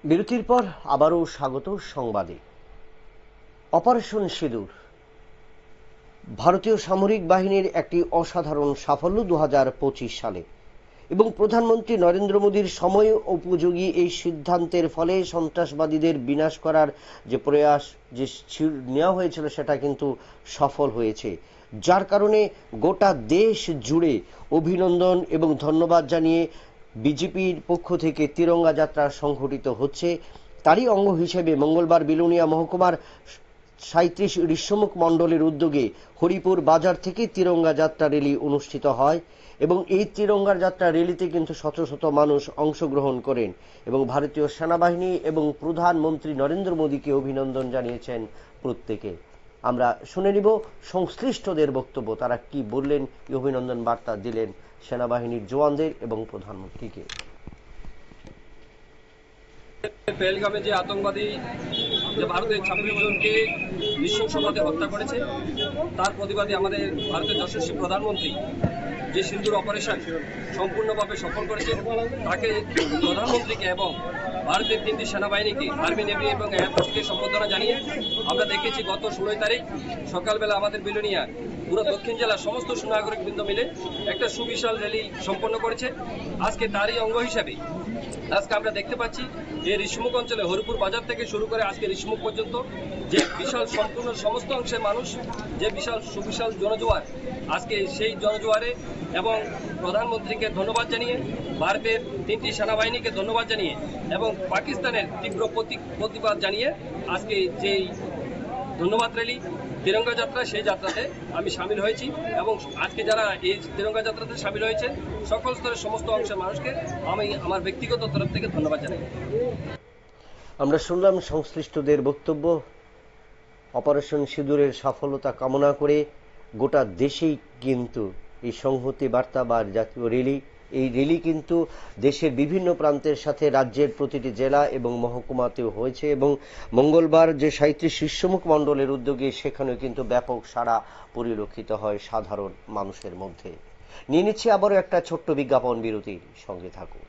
বিরতির পর আবারও স্বাগত সংবাদে। অপারেশন সিঁদুর ভারতীয় সামরিক বাহিনীর একটি অসাধারণ সাফল্য 2025 সালে, এবং প্রধানমন্ত্রী নরেন্দ্র মোদীর সময় উপযোগী এই সিদ্ধান্তের ফলে সন্ত্রাসবাদীদের বিনাশ করার যে প্রয়াস নেওয়া হয়েছিল সেটা কিন্তু সফল হয়েছে, যার কারণে গোটা দেশ জুড়ে অভিনন্দন এবং ধন্যবাদ জানিয়ে বিজেপির পক্ষ থেকে তিরঙ্গা যাত্রা সংঘটিত হচ্ছে। তারই অঙ্গ হিসেবে মঙ্গলবার বিলোনিয়া মহকুমার 37 ঋষ্যমুখ মণ্ডলের উদ্যোগে হরিপুর বাজার থেকে তিরঙ্গা যাত্রা র্যালি অনুষ্ঠিত হয়, এবং এই তিরঙ্গার যাত্রা র্যালিতে কিন্তু শত শত মানুষ অংশগ্রহণ করেন এবং ভারতীয় সেনাবাহিনী এবং প্রধানমন্ত্রী নরেন্দ্র মোদীকে অভিনন্দন জানিয়েছেন প্রত্যেকে। আমরা শুনে নিব সংশ্লিষ্টদের বক্তব্য, তারা কি বললেন, কি অভিনন্দন বার্তা দিলেন সেনাবাহিনীর জওয়ানদের এবং প্রধানমন্ত্রীকে। পেহেলগামে যে আতঙ্কবাদী যে ভারতের 26 জনকে নৃশংসভাবে হত্যা করেছে, তার প্রতিবাদে আমাদের ভারতের যশস্বী প্রধানমন্ত্রী যে সিন্দুর অপারেশন সম্পূর্ণভাবে সফল করেছে, তাকে প্রধানমন্ত্রীকে এবং ভারতের 3টি সেনাবাহিনীকে, আর্মি, নেভি এবং এয়ারফোর্সকে সম্বর্ধনা জানিয়ে আমরা দেখেছি গত 16 তারিখ সকালবেলা আমাদের বিলোনিয়া পুরো দক্ষিণ জেলার সমস্ত সুনাগরিকবৃন্দ মিলে একটা সুবিশাল র্যালি সম্পন্ন করেছে। আজকে তারই অঙ্গ হিসাবে আজকে আমরা দেখতে পাচ্ছি যে ঋষ্যমুখ অঞ্চলে হরিপুর বাজার থেকে শুরু করে আজকে ঋষ্যমুখ পর্যন্ত যে বিশাল সম্পূর্ণ সমস্ত অংশের মানুষ, যে সুবিশাল জনজোয়ার, আজকে সেই জনজোয়ারে এবং প্রধানমন্ত্রীকে ধন্যবাদ জানিয়ে, ভারতের 3টি সেনাবাহিনীকে ধন্যবাদ জানিয়ে এবং পাকিস্তানের তীব্র প্রতিবাদ জানিয়ে আজকে যেই ধন্যবাদ র্যালি তিরঙ্গা যাত্রা, সেই যাত্রাতে আমি সামিল হয়েছি এবং আজকে যারা এই তিরঙ্গা যাত্রাতে সামিল হয়েছেন সকল স্তরের সমস্ত অংশের মানুষকে আমি আমার ব্যক্তিগত তরফ থেকে ধন্যবাদ জানাই। আমরা শুনলাম সংশ্লিষ্টদের বক্তব্য। অপারেশন সিঁদুরের সফলতা কামনা করে গোটা দেশেই কিন্তু এই সংহতি বার্তা বা জাতীয় র্যালি, এই র্যালি কিন্তু দেশের বিভিন্ন প্রান্তের সাথে রাজ্যের প্রতিটি জেলা এবং মহকুমাতেও হয়েছে, এবং মঙ্গলবার যে 37 ঋষ্যমুখ মণ্ডলের উদ্যোগে সেখানেও কিন্তু ব্যাপক সাড়া পরিলক্ষিত হয় সাধারণ মানুষের মধ্যে। নিয়ে নিচ্ছি আবারও একটা ছোট্ট বিজ্ঞাপন বিরতির, সঙ্গে থাকুন।